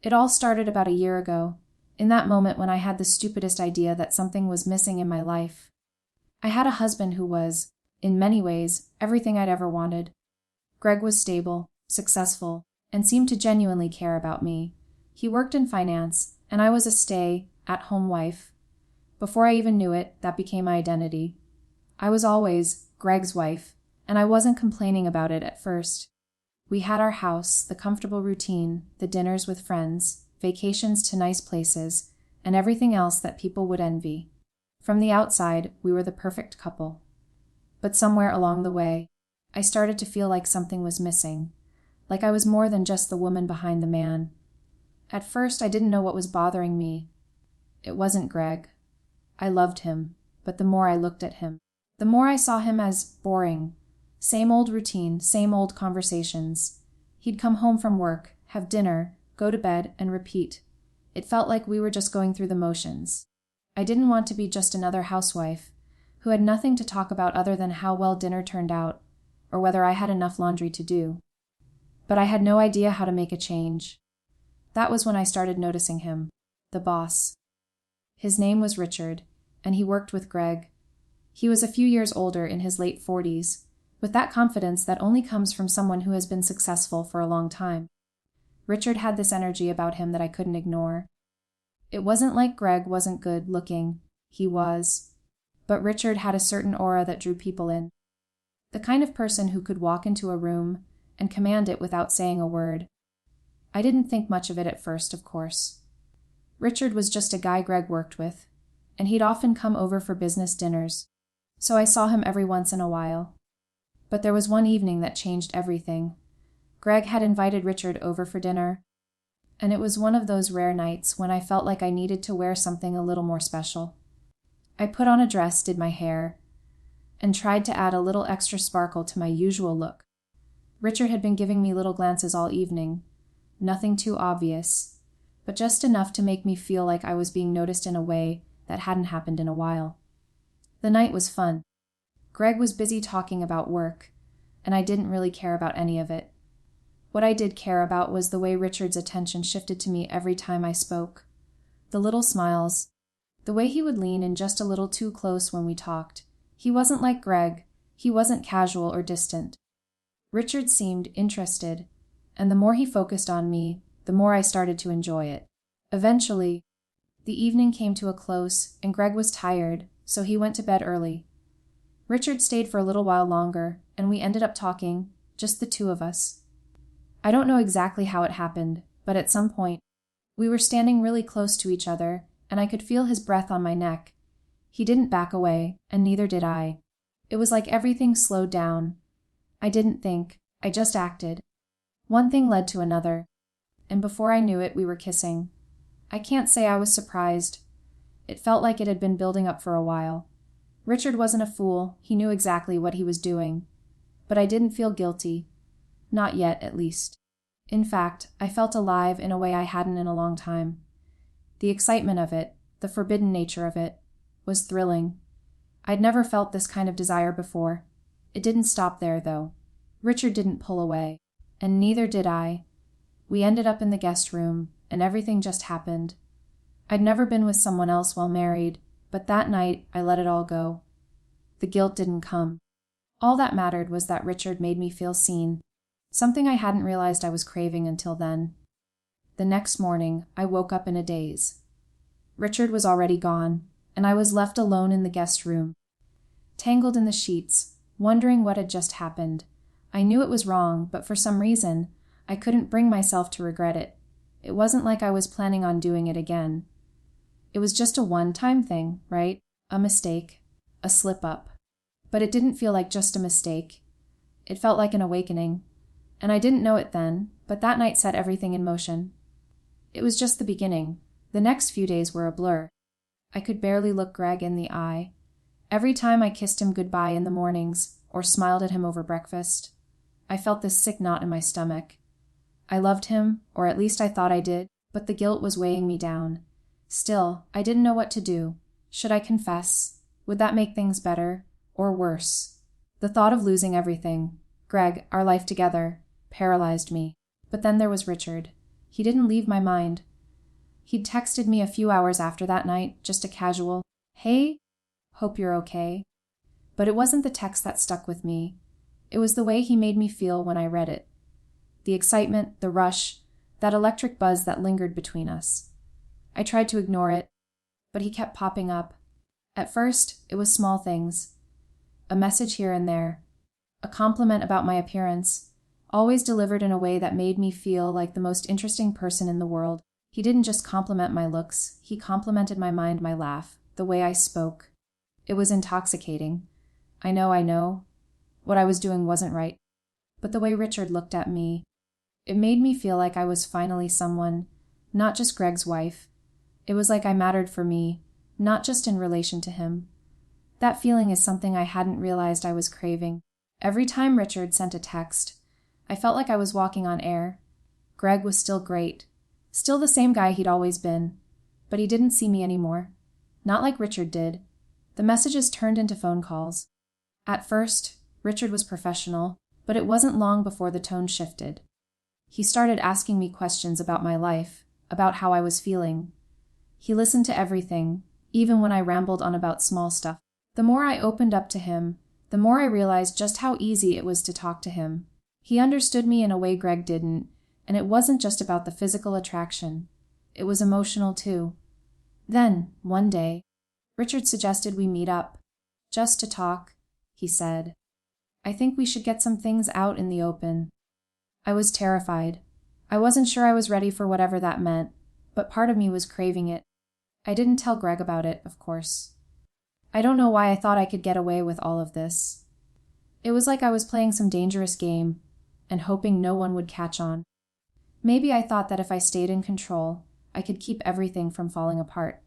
It all started about a year ago, in that moment when I had the stupidest idea that something was missing in my life. I had a husband who was, in many ways, everything I'd ever wanted. Greg was stable, successful, and seemed to genuinely care about me. He worked in finance, and I was a stay-at-home wife. Before I even knew it, that became my identity. I was always Greg's wife, and I wasn't complaining about it at first. We had our house, the comfortable routine, the dinners with friends, vacations to nice places, and everything else that people would envy. From the outside, we were the perfect couple. But somewhere along the way, I started to feel like something was missing, like I was more than just the woman behind the man. At first, I didn't know what was bothering me. It wasn't Greg. I loved him, but the more I looked at him, the more I saw him as boring. Same old routine, same old conversations. He'd come home from work, have dinner, go to bed, and repeat. It felt like we were just going through the motions. I didn't want to be just another housewife who had nothing to talk about other than how well dinner turned out, or whether I had enough laundry to do. But I had no idea how to make a change. That was when I started noticing him, the boss. His name was Richard, and he worked with Greg. He was a few years older, in his late 40s, with that confidence that only comes from someone who has been successful for a long time. Richard had this energy about him that I couldn't ignore. It wasn't like Greg wasn't good looking. He was. But Richard had a certain aura that drew people in. The kind of person who could walk into a room and command it without saying a word. I didn't think much of it at first, of course. Richard was just a guy Greg worked with, and he'd often come over for business dinners, so I saw him every once in a while. But there was one evening that changed everything. Greg had invited Richard over for dinner, and it was one of those rare nights when I felt like I needed to wear something a little more special. I put on a dress, did my hair, and tried to add a little extra sparkle to my usual look. Richard had been giving me little glances all evening, nothing too obvious, but just enough to make me feel like I was being noticed in a way that hadn't happened in a while. The night was fun. Greg was busy talking about work, and I didn't really care about any of it. What I did care about was the way Richard's attention shifted to me every time I spoke. The little smiles, the way he would lean in just a little too close when we talked. He wasn't like Greg. He wasn't casual or distant. Richard seemed interested, and the more he focused on me, the more I started to enjoy it. Eventually, the evening came to a close, and Greg was tired, so he went to bed early. Richard stayed for a little while longer, and we ended up talking, just the two of us. I don't know exactly how it happened, but at some point, we were standing really close to each other, and I could feel his breath on my neck. He didn't back away, and neither did I. It was like everything slowed down. I didn't think, I just acted. One thing led to another, and before I knew it, we were kissing. I can't say I was surprised. It felt like it had been building up for a while. Richard wasn't a fool, he knew exactly what he was doing. But I didn't feel guilty. Not yet, at least. In fact, I felt alive in a way I hadn't in a long time. The excitement of it, the forbidden nature of it, was thrilling. I'd never felt this kind of desire before. It didn't stop there, though. Richard didn't pull away, and neither did I. We ended up in the guest room, and everything just happened. I'd never been with someone else while married, but that night I let it all go. The guilt didn't come. All that mattered was that Richard made me feel seen, something I hadn't realized I was craving until then. The next morning, I woke up in a daze. Richard was already gone, and I was left alone in the guest room, tangled in the sheets, wondering what had just happened. I knew it was wrong, but for some reason, I couldn't bring myself to regret it. It wasn't like I was planning on doing it again. It was just a one-time thing, right? A mistake, a slip-up. But it didn't feel like just a mistake. It felt like an awakening. And I didn't know it then, but that night set everything in motion. It was just the beginning. The next few days were a blur. I could barely look Greg in the eye. Every time I kissed him goodbye in the mornings, or smiled at him over breakfast, I felt this sick knot in my stomach. I loved him, or at least I thought I did, but the guilt was weighing me down. Still, I didn't know what to do. Should I confess? Would that make things better? Or worse? The thought of losing everything, Greg, our life together, paralyzed me. But then there was Richard. He didn't leave my mind. He'd texted me a few hours after that night, just a casual, "Hey, hope you're okay." But it wasn't the text that stuck with me. It was the way he made me feel when I read it. The excitement, the rush, that electric buzz that lingered between us. I tried to ignore it, but he kept popping up. At first, it was small things. A message here and there. A compliment about my appearance, always delivered in a way that made me feel like the most interesting person in the world. He didn't just compliment my looks, he complimented my mind, my laugh, the way I spoke. It was intoxicating. I know. What I was doing wasn't right. But the way Richard looked at me, it made me feel like I was finally someone, not just Greg's wife. It was like I mattered for me, not just in relation to him. That feeling is something I hadn't realized I was craving. Every time Richard sent a text, I felt like I was walking on air. Greg was still great. Still the same guy he'd always been. But he didn't see me anymore. Not like Richard did. The messages turned into phone calls. At first, Richard was professional, but it wasn't long before the tone shifted. He started asking me questions about my life, about how I was feeling. He listened to everything, even when I rambled on about small stuff. The more I opened up to him, the more I realized just how easy it was to talk to him. He understood me in a way Greg didn't, and it wasn't just about the physical attraction. It was emotional too. Then, one day, Richard suggested we meet up. Just to talk, he said. I think we should get some things out in the open. I was terrified. I wasn't sure I was ready for whatever that meant, but part of me was craving it. I didn't tell Greg about it, of course. I don't know why I thought I could get away with all of this. It was like I was playing some dangerous game and hoping no one would catch on. Maybe I thought that if I stayed in control, I could keep everything from falling apart.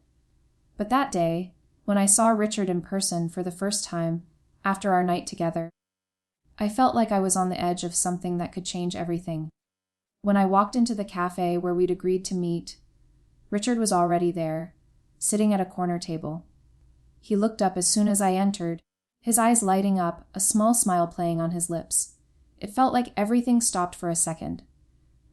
But that day, when I saw Richard in person for the first time after our night together, I felt like I was on the edge of something that could change everything. When I walked into the cafe where we'd agreed to meet, Richard was already there, sitting at a corner table. He looked up as soon as I entered, his eyes lighting up, a small smile playing on his lips. It felt like everything stopped for a second.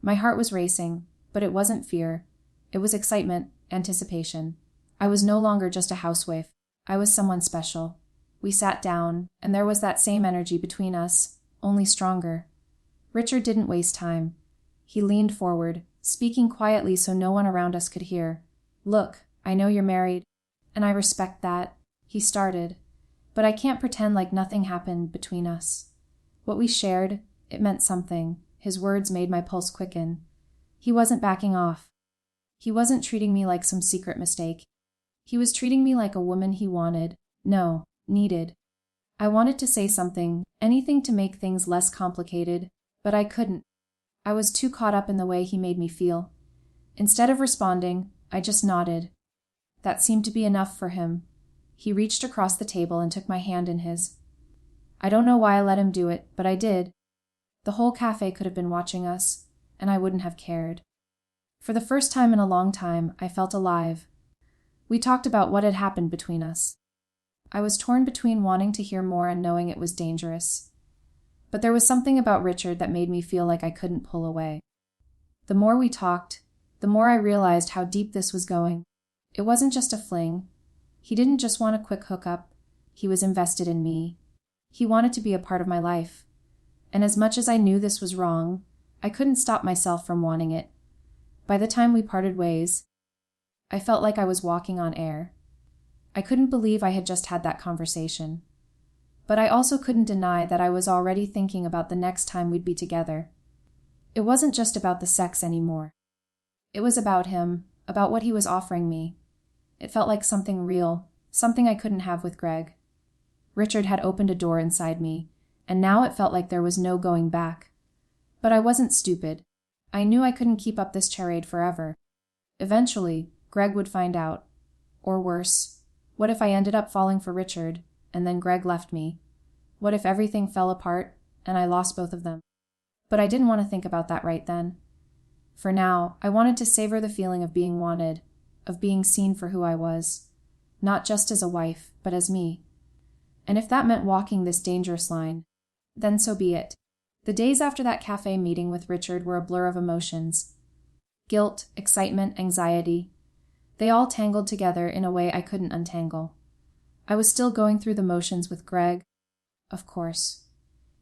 My heart was racing, but it wasn't fear. It was excitement, anticipation. I was no longer just a housewife. I was someone special. We sat down, and there was that same energy between us, only stronger. Richard didn't waste time. He leaned forward, speaking quietly so no one around us could hear. Look, I know you're married, and I respect that, he started, but I can't pretend like nothing happened between us. What we shared, it meant something. His words made my pulse quicken. He wasn't backing off. He wasn't treating me like some secret mistake. He was treating me like a woman he wanted. No, needed. I wanted to say something, anything to make things less complicated, but I couldn't. I was too caught up in the way he made me feel. Instead of responding, I just nodded. That seemed to be enough for him. He reached across the table and took my hand in his. I don't know why I let him do it, but I did. The whole cafe could have been watching us, and I wouldn't have cared. For the first time in a long time, I felt alive. We talked about what had happened between us. I was torn between wanting to hear more and knowing it was dangerous. But there was something about Richard that made me feel like I couldn't pull away. The more we talked, the more I realized how deep this was going. It wasn't just a fling. He didn't just want a quick hookup. He was invested in me. He wanted to be a part of my life. And as much as I knew this was wrong, I couldn't stop myself from wanting it. By the time we parted ways, I felt like I was walking on air. I couldn't believe I had just had that conversation. But I also couldn't deny that I was already thinking about the next time we'd be together. It wasn't just about the sex anymore. It was about him, about what he was offering me. It felt like something real, something I couldn't have with Greg. Richard had opened a door inside me, and now it felt like there was no going back. But I wasn't stupid. I knew I couldn't keep up this charade forever. Eventually, Greg would find out. Or worse, what if I ended up falling for Richard, and then Greg left me? What if everything fell apart, and I lost both of them? But I didn't want to think about that right then. For now, I wanted to savor the feeling of being wanted, of being seen for who I was. Not just as a wife, but as me. And if that meant walking this dangerous line, then so be it. The days after that cafe meeting with Richard were a blur of emotions. Guilt, excitement, anxiety. They all tangled together in a way I couldn't untangle. I was still going through the motions with Greg. Of course.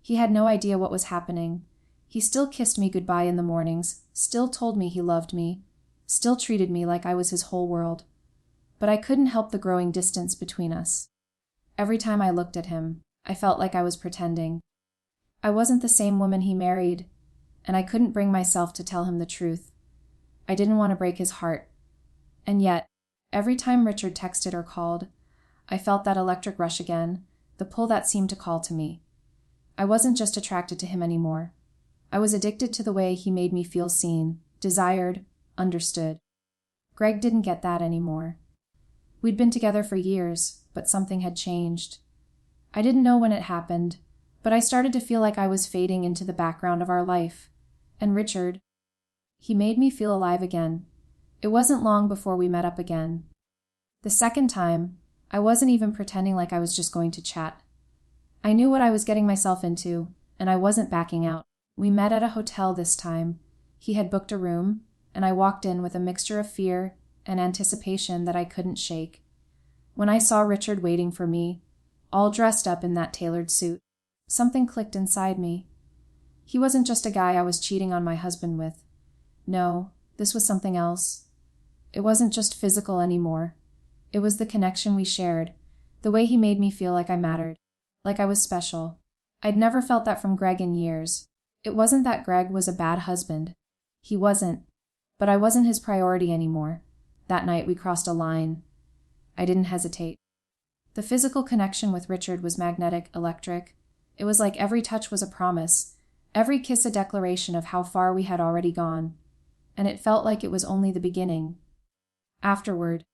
He had no idea what was happening. He still kissed me goodbye in the mornings, still told me he loved me, still treated me like I was his whole world. But I couldn't help the growing distance between us. Every time I looked at him, I felt like I was pretending. I wasn't the same woman he married, and I couldn't bring myself to tell him the truth. I didn't want to break his heart. And yet, every time Richard texted or called, I felt that electric rush again, the pull that seemed to call to me. I wasn't just attracted to him anymore. I was addicted to the way he made me feel seen, desired, understood. Greg didn't get that anymore. We'd been together for years, but something had changed. I didn't know when it happened, but I started to feel like I was fading into the background of our life. And Richard, he made me feel alive again. It wasn't long before we met up again. The second time, I wasn't even pretending like I was just going to chat. I knew what I was getting myself into, and I wasn't backing out. We met at a hotel this time. He had booked a room, and I walked in with a mixture of fear and anticipation that I couldn't shake. When I saw Richard waiting for me, all dressed up in that tailored suit, something clicked inside me. He wasn't just a guy I was cheating on my husband with. No, this was something else. It wasn't just physical anymore. It was the connection we shared, the way he made me feel like I mattered, like I was special. I'd never felt that from Greg in years. It wasn't that Greg was a bad husband. He wasn't, but I wasn't his priority anymore. That night we crossed a line. I didn't hesitate. The physical connection with Richard was magnetic, electric. It was like every touch was a promise, every kiss a declaration of how far we had already gone. And it felt like it was only the beginning. Afterward,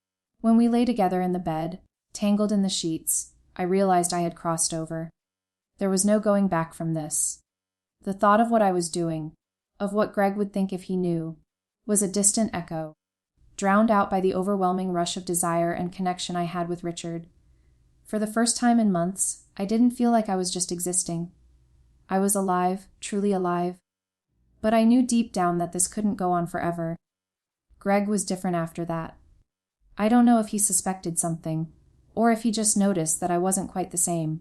when we lay together in the bed, tangled in the sheets, I realized I had crossed over. There was no going back from this. The thought of what I was doing, of what Greg would think if he knew, was a distant echo, drowned out by the overwhelming rush of desire and connection I had with Richard. For the first time in months, I didn't feel like I was just existing. I was alive, truly alive. But I knew deep down that this couldn't go on forever. Greg was different after that. I don't know if he suspected something, or if he just noticed that I wasn't quite the same.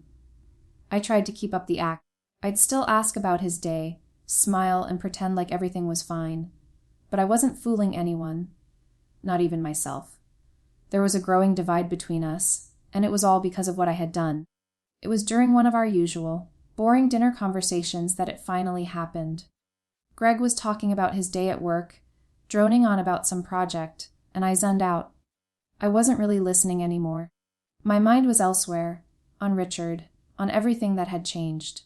I tried to keep up the act. I'd still ask about his day, smile and pretend like everything was fine. But I wasn't fooling anyone, not even myself. There was a growing divide between us, and it was all because of what I had done. It was during one of our usual, boring dinner conversations that it finally happened. Greg was talking about his day at work, droning on about some project, and I zoned out. I wasn't really listening anymore. My mind was elsewhere, on Richard, on everything that had changed.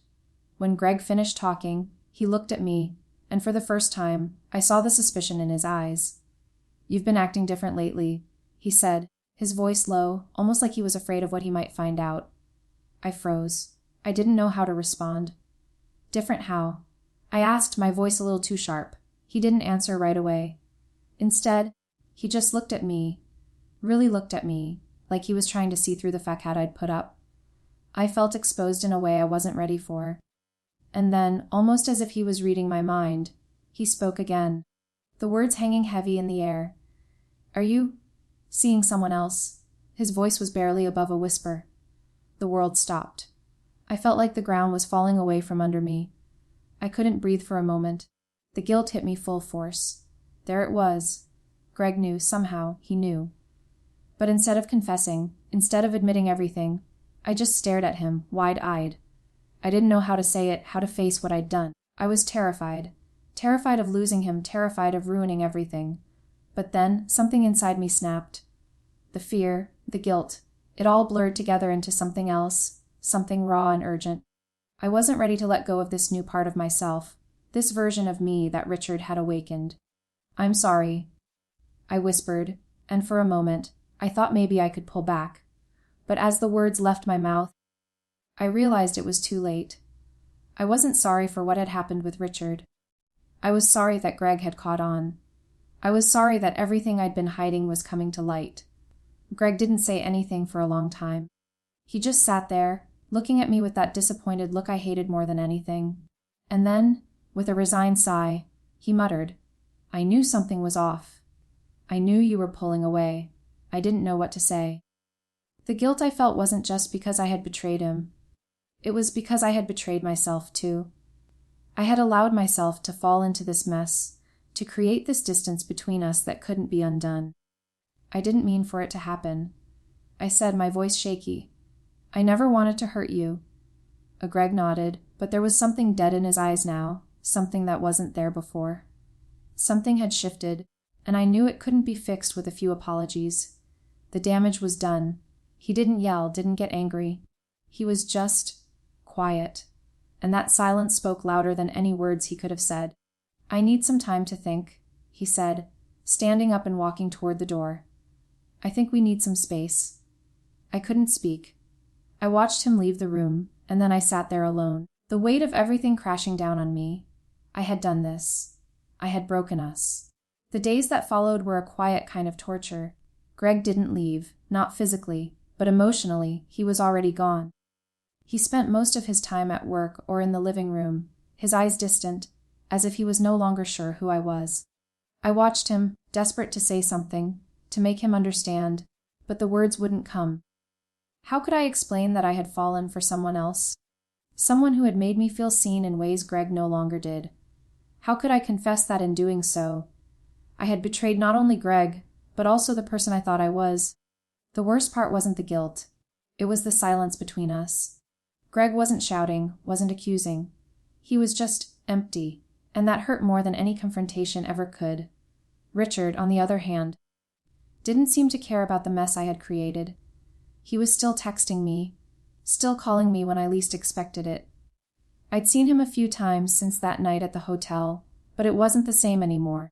When Greg finished talking, he looked at me, and for the first time, I saw the suspicion in his eyes. "You've been acting different lately," he said, his voice low, almost like he was afraid of what he might find out. I froze. I didn't know how to respond. Different how? I asked, my voice a little too sharp. He didn't answer right away. Instead, he just looked at me, really looked at me, like he was trying to see through the facade I'd put up. I felt exposed in a way I wasn't ready for. And then, almost as if he was reading my mind, he spoke again, the words hanging heavy in the air. "Are you seeing someone else?" His voice was barely above a whisper. The world stopped. I felt like the ground was falling away from under me. I couldn't breathe for a moment. The guilt hit me full force. There it was. Greg knew, somehow, he knew. But instead of confessing, instead of admitting everything, I just stared at him, wide-eyed. I didn't know how to say it, how to face what I'd done. I was terrified. Terrified of losing him, terrified of ruining everything. But then, something inside me snapped. The fear, the guilt, it all blurred together into something else, something raw and urgent. I wasn't ready to let go of this new part of myself, this version of me that Richard had awakened. "I'm sorry," I whispered, and for a moment, I thought maybe I could pull back. But as the words left my mouth, I realized it was too late. I wasn't sorry for what had happened with Richard. I was sorry that Greg had caught on. I was sorry that everything I'd been hiding was coming to light. Greg didn't say anything for a long time. He just sat there, looking at me with that disappointed look I hated more than anything. And then, with a resigned sigh, he muttered, I knew something was off. I knew you were pulling away. I didn't know what to say. The guilt I felt wasn't just because I had betrayed him. It was because I had betrayed myself, too. I had allowed myself to fall into this mess, to create this distance between us that couldn't be undone. I didn't mean for it to happen. I said, my voice shaky, I never wanted to hurt you. Greg nodded, but there was something dead in his eyes now, something that wasn't there before. Something had shifted, and I knew it couldn't be fixed with a few apologies. The damage was done. He didn't yell, didn't get angry. He was just quiet, and that silence spoke louder than any words he could have said. I need some time to think, he said, standing up and walking toward the door. I think we need some space. I couldn't speak. I watched him leave the room, and then I sat there alone, the weight of everything crashing down on me. I had done this. I had broken us. The days that followed were a quiet kind of torture. Greg didn't leave, not physically, but emotionally, he was already gone. He spent most of his time at work or in the living room, his eyes distant, as if he was no longer sure who I was. I watched him, desperate to say something, to make him understand, but the words wouldn't come. How could I explain that I had fallen for someone else? Someone who had made me feel seen in ways Greg no longer did. How could I confess that in doing so? I had betrayed not only Greg, but also the person I thought I was. The worst part wasn't the guilt. It was the silence between us. Greg wasn't shouting, wasn't accusing. He was just empty, and that hurt more than any confrontation ever could. Richard, on the other hand, didn't seem to care about the mess I had created. He was still texting me, still calling me when I least expected it. I'd seen him a few times since that night at the hotel, but it wasn't the same anymore.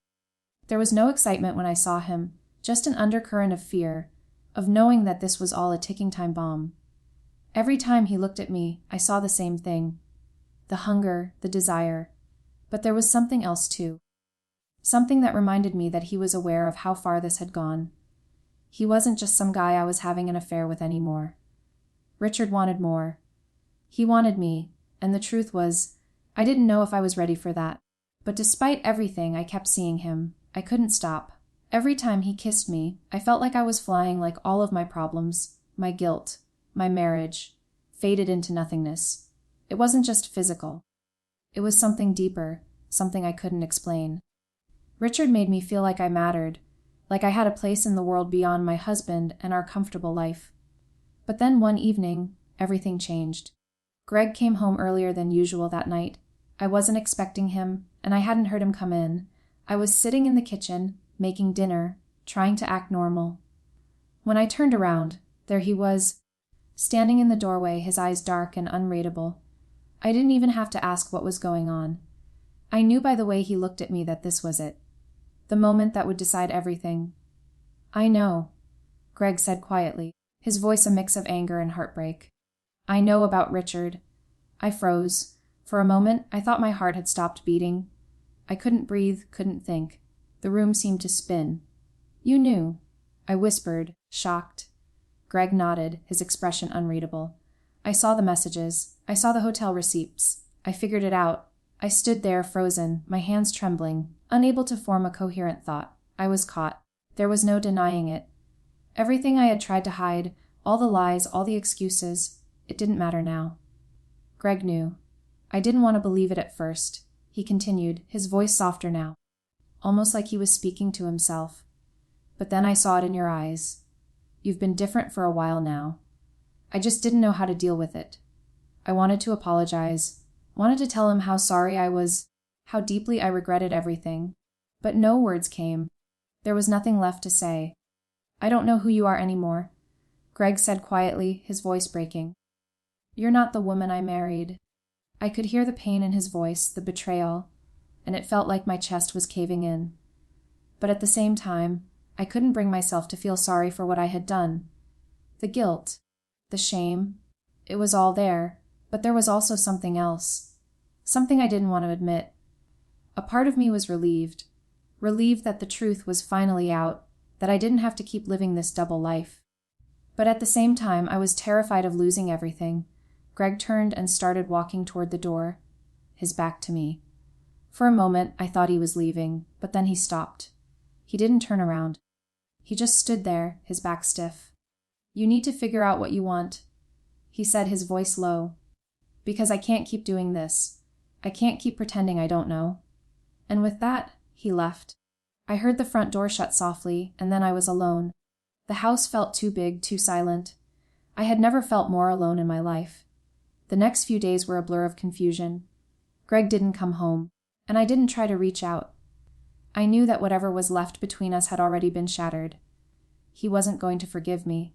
There was no excitement when I saw him, just an undercurrent of fear, of knowing that this was all a ticking time bomb. Every time he looked at me, I saw the same thing. The hunger, the desire. But there was something else too. Something that reminded me that he was aware of how far this had gone. He wasn't just some guy I was having an affair with anymore. Richard wanted more. He wanted me, and the truth was, I didn't know if I was ready for that. But despite everything, I kept seeing him. I couldn't stop. Every time he kissed me, I felt like I was flying, like all of my problems, my guilt, my marriage, faded into nothingness. It wasn't just physical. It was something deeper, something I couldn't explain. Richard made me feel like I mattered, like I had a place in the world beyond my husband and our comfortable life. But then one evening, everything changed. Greg came home earlier than usual that night. I wasn't expecting him, and I hadn't heard him come in. I was sitting in the kitchen, making dinner, trying to act normal. When I turned around, there he was, standing in the doorway, his eyes dark and unreadable. I didn't even have to ask what was going on. I knew by the way he looked at me that this was it. The moment that would decide everything. I know, Greg said quietly, his voice a mix of anger and heartbreak. I know about Richard. I froze. For a moment, I thought my heart had stopped beating. I couldn't breathe, couldn't think. The room seemed to spin. You knew, I whispered, shocked. Greg nodded, his expression unreadable. I saw the messages. I saw the hotel receipts. I figured it out. I stood there, frozen, my hands trembling, unable to form a coherent thought. I was caught. There was no denying it. Everything I had tried to hide, all the lies, all the excuses, it didn't matter now. Greg knew. I didn't want to believe it at first. He continued, his voice softer now, almost like he was speaking to himself. But then I saw it in your eyes. You've been different for a while now. I just didn't know how to deal with it. I wanted to apologize, wanted to tell him how sorry I was, how deeply I regretted everything. But no words came. There was nothing left to say. I don't know who you are anymore, Greg said quietly, his voice breaking. You're not the woman I married. I could hear the pain in his voice, the betrayal, and it felt like my chest was caving in. But at the same time, I couldn't bring myself to feel sorry for what I had done. The guilt, the shame, it was all there, but there was also something else. Something I didn't want to admit. A part of me was relieved that the truth was finally out, that I didn't have to keep living this double life. But at the same time, I was terrified of losing everything. Greg turned and started walking toward the door, his back to me. For a moment, I thought he was leaving, but then he stopped. He didn't turn around. He just stood there, his back stiff. "You need to figure out what you want," he said, his voice low. "Because I can't keep doing this. I can't keep pretending I don't know." And with that, he left. I heard the front door shut softly, and then I was alone. The house felt too big, too silent. I had never felt more alone in my life. The next few days were a blur of confusion. Greg didn't come home, and I didn't try to reach out. I knew that whatever was left between us had already been shattered. He wasn't going to forgive me,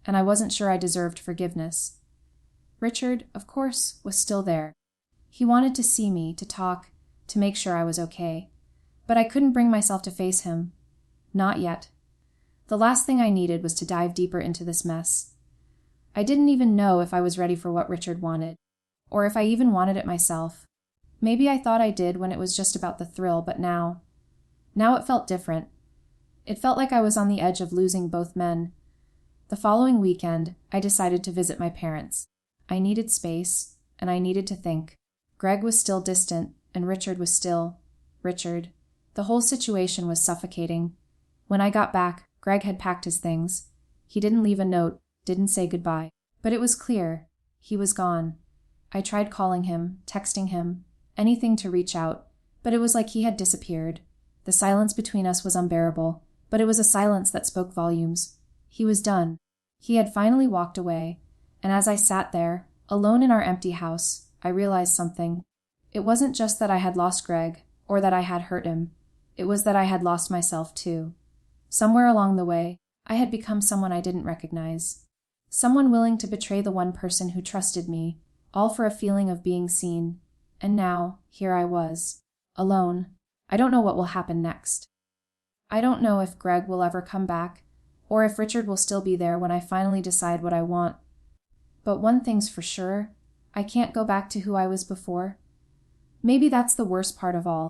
and I wasn't sure I deserved forgiveness. Richard, of course, was still there. He wanted to see me, to talk, to make sure I was okay. But I couldn't bring myself to face him. Not yet. The last thing I needed was to dive deeper into this mess. I didn't even know if I was ready for what Richard wanted, or if I even wanted it myself. Maybe I thought I did when it was just about the thrill, but now it felt different. It felt like I was on the edge of losing both men. The following weekend, I decided to visit my parents. I needed space, and I needed to think. Greg was still distant, and Richard was still Richard. The whole situation was suffocating. When I got back, Greg had packed his things. He didn't leave a note, didn't say goodbye. But it was clear. He was gone. I tried calling him, texting him, anything to reach out, but it was like he had disappeared. The silence between us was unbearable, but it was a silence that spoke volumes. He was done. He had finally walked away, and as I sat there, alone in our empty house, I realized something. It wasn't just that I had lost Greg, or that I had hurt him. It was that I had lost myself too. Somewhere along the way, I had become someone I didn't recognize. Someone willing to betray the one person who trusted me, all for a feeling of being seen. And now, here I was, alone. I don't know what will happen next. I don't know if Greg will ever come back, or if Richard will still be there when I finally decide what I want. But one thing's for sure, I can't go back to who I was before. Maybe that's the worst part of all.